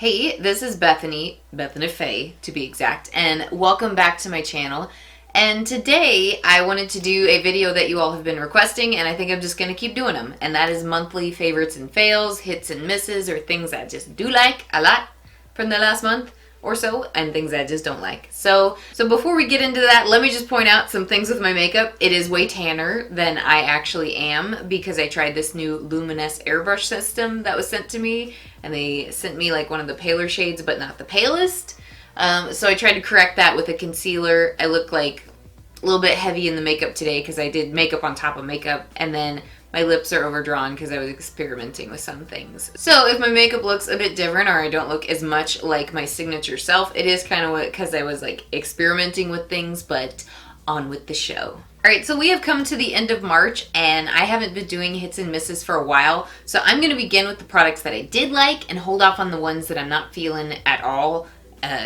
Hey, this is Bethany Faye to be exact, and welcome back to my channel. And today I wanted to do a video that you all have been requesting, and I think I'm just going to keep doing them. And that is monthly favorites and fails, hits and misses, or things I just do like a lot from the last month or so, and things I just don't like. So before we get into that, let me just point out some things with my makeup. It is way tanner than I actually am because I tried this new Luminous airbrush system that was sent to me, and they sent me like one of the paler shades but not the palest. So I tried to correct that with a concealer. I look like a little bit heavy in the makeup today because I did makeup on top of makeup, and then my lips are overdrawn because I was experimenting with some things. So if my makeup looks a bit different or I don't look as much like my signature self, it is kind of because I was like experimenting with things, but on with the show. Alright, so we have come to the end of March and I haven't been doing hits and misses for a while, so I'm going to begin with the products that I did like and hold off on the ones that I'm not feeling at all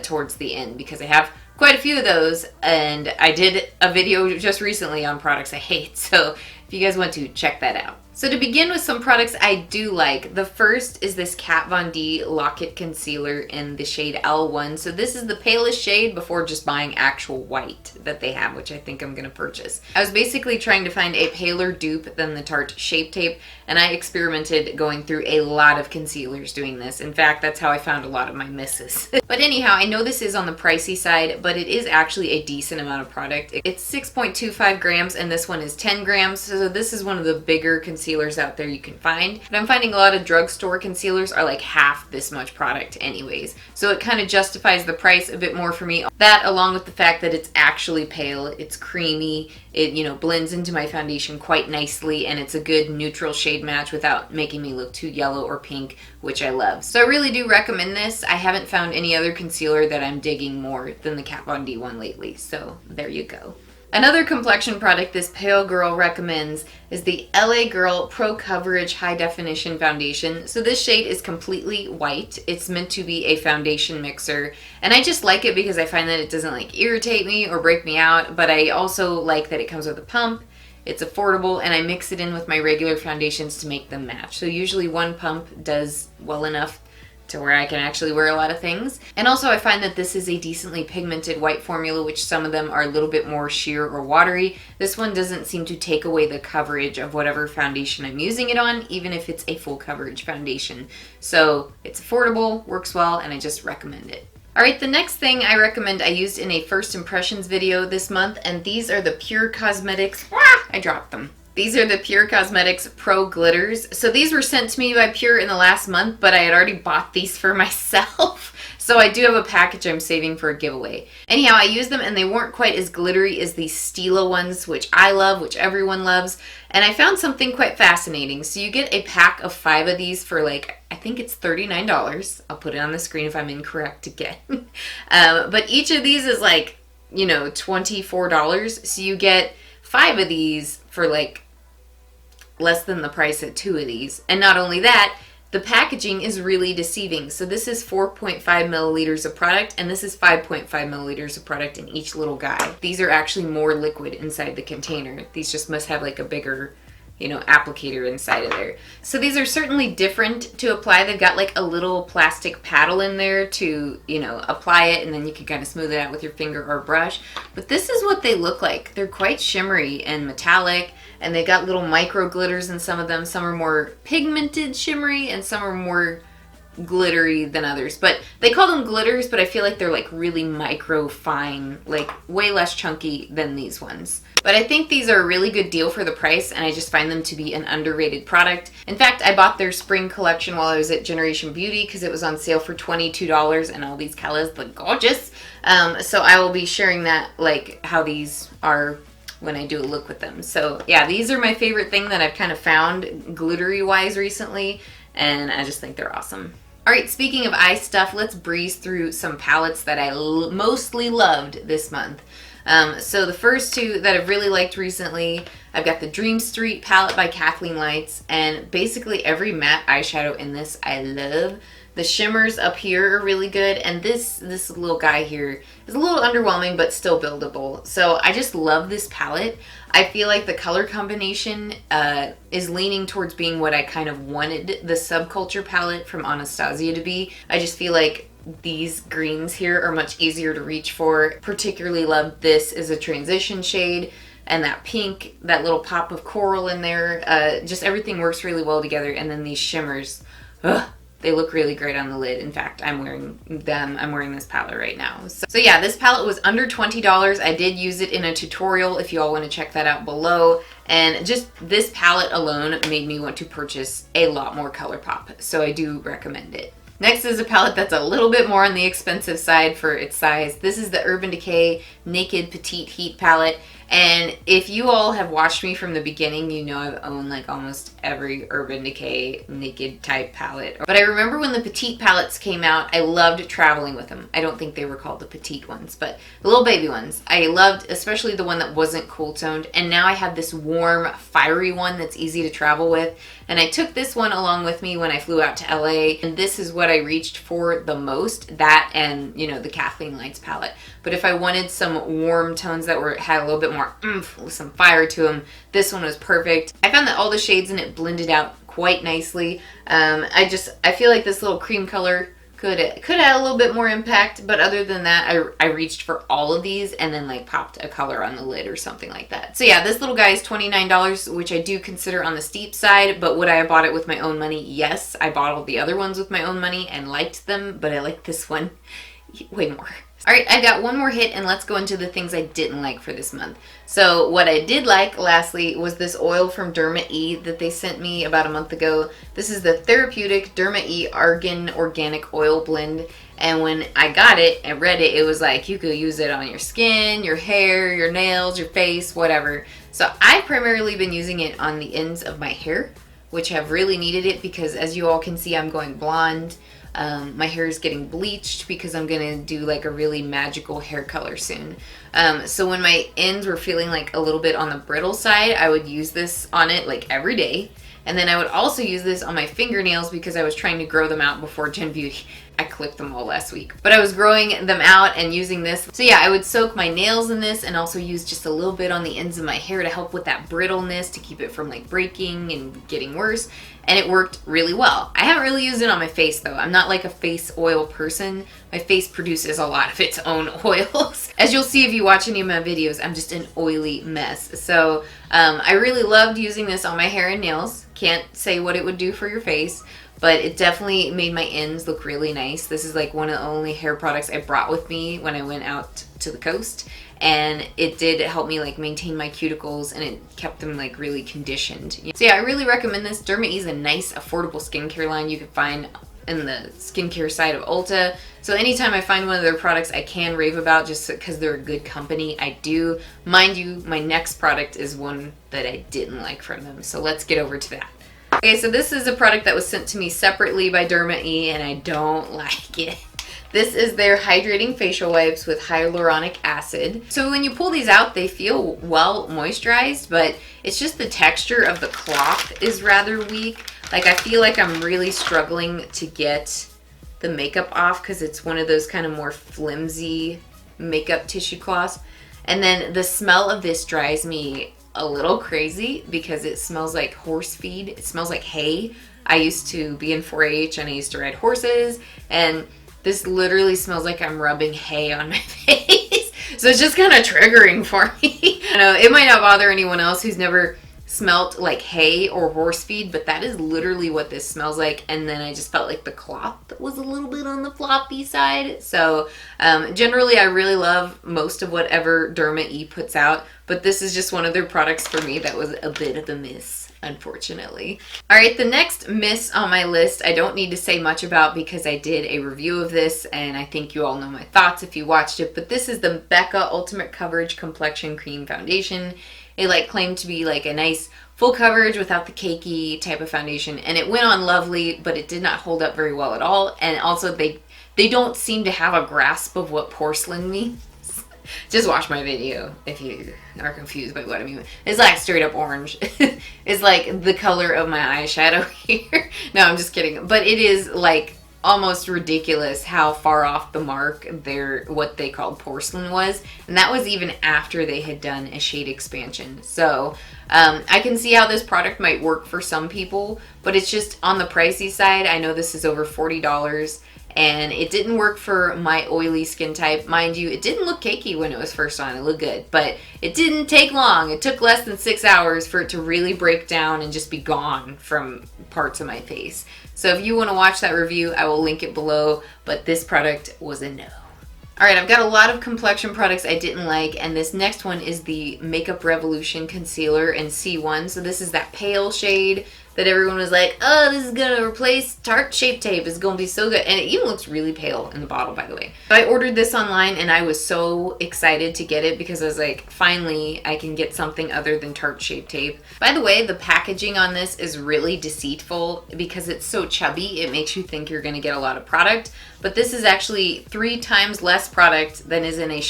towards the end, because I have quite a few of those, and I did a video just recently on products I hate, so if you guys want to, check that out. So to begin with some products I do like, the first is this Kat Von D Lock-It Concealer in the shade L1. So this is the palest shade before just buying actual white that they have, which I think I'm going to purchase. I was basically trying to find a paler dupe than the Tarte Shape Tape, and I experimented going through a lot of concealers doing this. In fact, that's how I found a lot of my misses. But anyhow, I know this is on the pricey side, but it is actually a decent amount of product. It's 6.25 grams, and this one is 10 grams, so this is one of the bigger concealers out there you can find. But I'm finding a lot of drugstore concealers are like half this much product anyways, so it kind of justifies the price a bit more for me. That, along with the fact that it's actually pale, it's creamy, it blends into my foundation quite nicely, and it's a good neutral shade match without making me look too yellow or pink, which I love. So I really do recommend this. I haven't found any other concealer that I'm digging more than the Kat Von D one lately, so there you go. Another complexion product this pale girl recommends is the LA Girl Pro Coverage High Definition Foundation. So this shade is completely white. It's meant to be a foundation mixer, and I just like it because I find that it doesn't like irritate me or break me out, but I also like that it comes with a pump. It's affordable, and I mix it in with my regular foundations to make them match. So usually one pump does well enough to where I can actually wear a lot of things. And also I find that this is a decently pigmented white formula, which some of them are a little bit more sheer or watery. This one doesn't seem to take away the coverage of whatever foundation I'm using it on, even if it's a full coverage foundation. So it's affordable, works well, and I just recommend it. Alright, the next thing I recommend I used in a first impressions video this month, and these are the Pur Cosmetics, I dropped them. These are the Pur Cosmetics Pro Glitters. So these were sent to me by Pur in the last month, but I had already bought these for myself. So I do have a package I'm saving for a giveaway. Anyhow, I used them and they weren't quite as glittery as these Stila ones, which I love, which everyone loves. And I found something quite fascinating. So you get a pack of 5 of these for like, I think it's $39. I'll put it on the screen if I'm incorrect again. But each of these is like, $24. So you get 5 of these for like less than the price at 2 of these. And not only that, the packaging is really deceiving. So this is 4.5 milliliters of product, and this is 5.5 milliliters of product in each little guy. These are actually more liquid inside the container. These just must have like a bigger, applicator inside of there. So these are certainly different to apply. They've got like a little plastic paddle in there to, apply it, and then you can kind of smooth it out with your finger or brush. But this is what they look like. They're quite shimmery and metallic, and they got little micro glitters in some of them. Some are more pigmented shimmery, and some are more glittery than others. But they call them glitters, but I feel like they're like really micro fine, like way less chunky than these ones. But I think these are a really good deal for the price, and I just find them to be an underrated product. In fact, I bought their spring collection while I was at Generation Beauty because it was on sale for $22, and all these colors look gorgeous. So I will be sharing that, like how these are when I do a look with them. So yeah, these are my favorite thing that I've kind of found glittery wise recently, and I just think they're awesome. Alright, speaking of eye stuff, let's breeze through some palettes that I mostly loved this month. So the first 2 that I've really liked recently, I've got the Dream Street palette by Kathleen Lights, and basically every matte eyeshadow in this I love. The shimmers up here are really good, and this little guy here is a little underwhelming, but still buildable. So I just love this palette. I feel like the color combination is leaning towards being what I kind of wanted the Subculture palette from Anastasia to be. I just feel like these greens here are much easier to reach for. Particularly love this as a transition shade, and that pink, that little pop of coral in there. Just everything works really well together, and then these shimmers, they look really great on the lid. In fact, I'm wearing them. I'm wearing this palette right now. So yeah, this palette was under $20. I did use it in a tutorial if you all want to check that out below. And just this palette alone made me want to purchase a lot more ColourPop. So I do recommend it. Next is a palette that's a little bit more on the expensive side for its size. This is the Urban Decay Naked Petite Heat palette. And if you all have watched me from the beginning, you know I've owned like almost every Urban Decay Naked type palette. But I remember when the Petite palettes came out, I loved traveling with them. I don't think they were called the Petite ones, but the little baby ones. I loved especially the one that wasn't cool toned. And now I have this warm, fiery one that's easy to travel with. And I took this one along with me when I flew out to LA. And this is what I reached for the most. That and, you know, the Kathleen Lights palette. But if I wanted some warm tones that had a little bit more oomph, with some fire to them, this one was perfect. I found that all the shades in it blended out quite nicely. I feel like this little cream color could add a little bit more impact, but other than that, I reached for all of these and then like popped a color on the lid or something like that. So yeah, this little guy is $29, which I do consider on the steep side, but would I have bought it with my own money? Yes, I bought all the other ones with my own money and liked them, but I like this one way more. Alright, I got one more hit, and let's go into the things I didn't like for this month. So what I did like, lastly, was this oil from Derma E that they sent me about a month ago. This is the Therapeutic Derma E Argan Organic Oil Blend. And when I got it and read it, it was like you could use it on your skin, your hair, your nails, your face, whatever. So I've primarily been using it on the ends of my hair, which have really needed it because as you all can see, I'm going blonde. My hair is getting bleached because I'm gonna do like a really magical hair color soon. So when my ends were feeling like a little bit on the brittle side, I would use this on it like every day. And then I would also use this on my fingernails because I was trying to grow them out before Gen Beauty. I clipped them all last week, but I was growing them out and using this. So yeah, I would soak my nails in this and also use just a little bit on the ends of my hair to help with that brittleness to keep it from like breaking and getting worse. And it worked really well. I haven't really used it on my face though. I'm not like a face oil person. My face produces a lot of its own oils. As you'll see if you watch any of my videos, I'm just an oily mess. So I really loved using this on my hair and nails. Can't say what it would do for your face, but it definitely made my ends look really nice. This is like one of the only hair products I brought with me when I went out to the coast. And it did help me like maintain my cuticles and it kept them like really conditioned. So yeah, I really recommend this. Derma E is a nice affordable skincare line you can find in the skincare side of Ulta. So anytime I find one of their products I can rave about just because they're a good company, I do. Mind you, my next product is one that I didn't like from them. So let's get over to that. Okay, so this is a product that was sent to me separately by Derma E and I don't like it. This is their hydrating facial wipes with hyaluronic acid. So when you pull these out, they feel well moisturized, but it's just the texture of the cloth is rather weak. Like I feel like I'm really struggling to get the makeup off because it's one of those kind of more flimsy makeup tissue cloths. And then the smell of this drives me a little crazy because it smells like horse feed. It smells like hay. I used to be in 4-H and I used to ride horses, and this literally smells like I'm rubbing hay on my face. So it's just kind of triggering for me. I know it might not bother anyone else who's never smelt like hay or horse feed, but that is literally what this smells like. And then I just felt like the cloth was a little bit on the floppy side. So generally I really love most of whatever Derma E puts out, but this is just one of their products for me that was a bit of a miss, unfortunately. All right, the next miss on my list I don't need to say much about because I did a review of this and I think you all know my thoughts if you watched it, but this is the Becca Ultimate Coverage Complexion Cream Foundation. It like claimed to be like a nice full coverage without the cakey type of foundation, and it went on lovely, but it did not hold up very well at all. And also they don't seem to have a grasp of what porcelain means. Just watch my video if you are confused by what I mean. It's like straight up orange. It's like the color of my eyeshadow here. No, I'm just kidding. But it is like almost ridiculous how far off the mark what they called Porcelain was, and that was even after they had done a shade expansion. So I can see how this product might work for some people, but it's just on the pricey side. I know this is over $40, and it didn't work for my oily skin type. Mind you, it didn't look cakey when it was first on. It looked good, but it didn't take long. It took less than 6 hours for it to really break down and just be gone from parts of my face. So if you want to watch that review, I will link it below, but this product was a no. Alright, I've got a lot of complexion products I didn't like, and this next one is the Makeup Revolution Concealer in C1. So this is that pale shade that everyone was like, oh, this is going to replace Tarte Shape Tape. It's going to be so good. And it even looks really pale in the bottle, by the way. But I ordered this online, and I was so excited to get it because I was like, finally, I can get something other than Tarte Shape Tape. By the way, the packaging on this is really deceitful because it's so chubby. It makes you think you're going to get a lot of product. But this is actually 3 times less product than is in a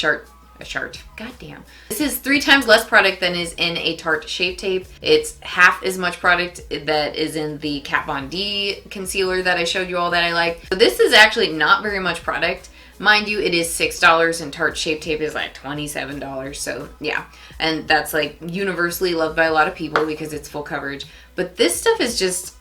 goddamn. This is 3 times less product than is in a Tarte Shape Tape. It's half as much product that is in the Kat Von D concealer that I showed you all that I like. So this is actually not very much product. Mind you, it is $6 and Tarte Shape Tape is like $27. So yeah, and that's like universally loved by a lot of people because it's full coverage. But this stuff is just,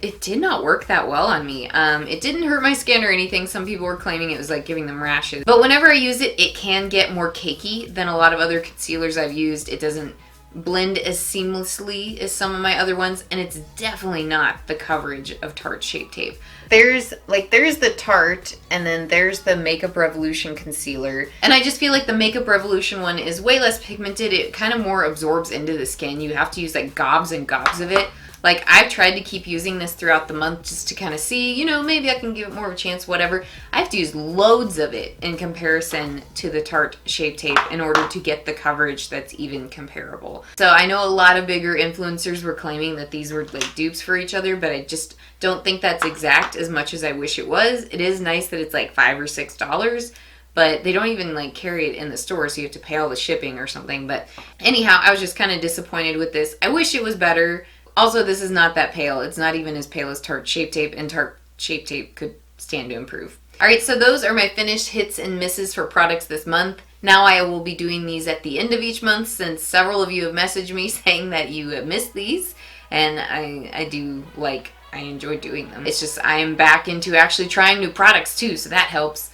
it did not work that well on me. It didn't hurt my skin or anything. Some people were claiming it was like giving them rashes. But whenever I use it, it can get more cakey than a lot of other concealers I've used. It doesn't blend as seamlessly as some of my other ones, and it's definitely not the coverage of Tarte Shape Tape. There's the Tarte, and then there's the Makeup Revolution concealer, and I just feel like the Makeup Revolution one is way less pigmented. It kind of more absorbs into the skin. You have to use like gobs and gobs of it. Like, I've tried to keep using this throughout the month just to kind of see, you know, maybe I can give it more of a chance, whatever. I have to use loads of it in comparison to the Tarte Shape Tape in order to get the coverage that's even comparable. So I know a lot of bigger influencers were claiming that these were like dupes for each other, but I just don't think that's exact as much as I wish it was. It is nice that it's like $5 or $6. But they don't even like carry it in the store, so you have to pay all the shipping or something. But anyhow, I was just kind of disappointed with this. I wish it was better. Also, this is not that pale. It's not even as pale as Tarte Shape Tape, and Tarte Shape Tape could stand to improve. Alright, so those are my finished hits and misses for products this month. Now I will be doing these at the end of each month, since several of you have messaged me saying that you missed these, and I enjoy doing them. It's just I am back into actually trying new products too, so that helps.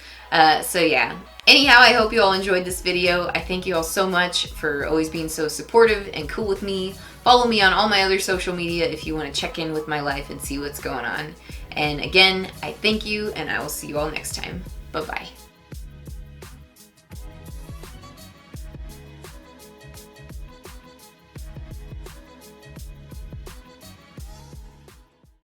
So yeah. Anyhow, I hope you all enjoyed this video. I thank you all so much for always being so supportive and cool with me. Follow me on all my other social media if you want to check in with my life and see what's going on. And again, I thank you, and I will see you all next time. Bye-bye.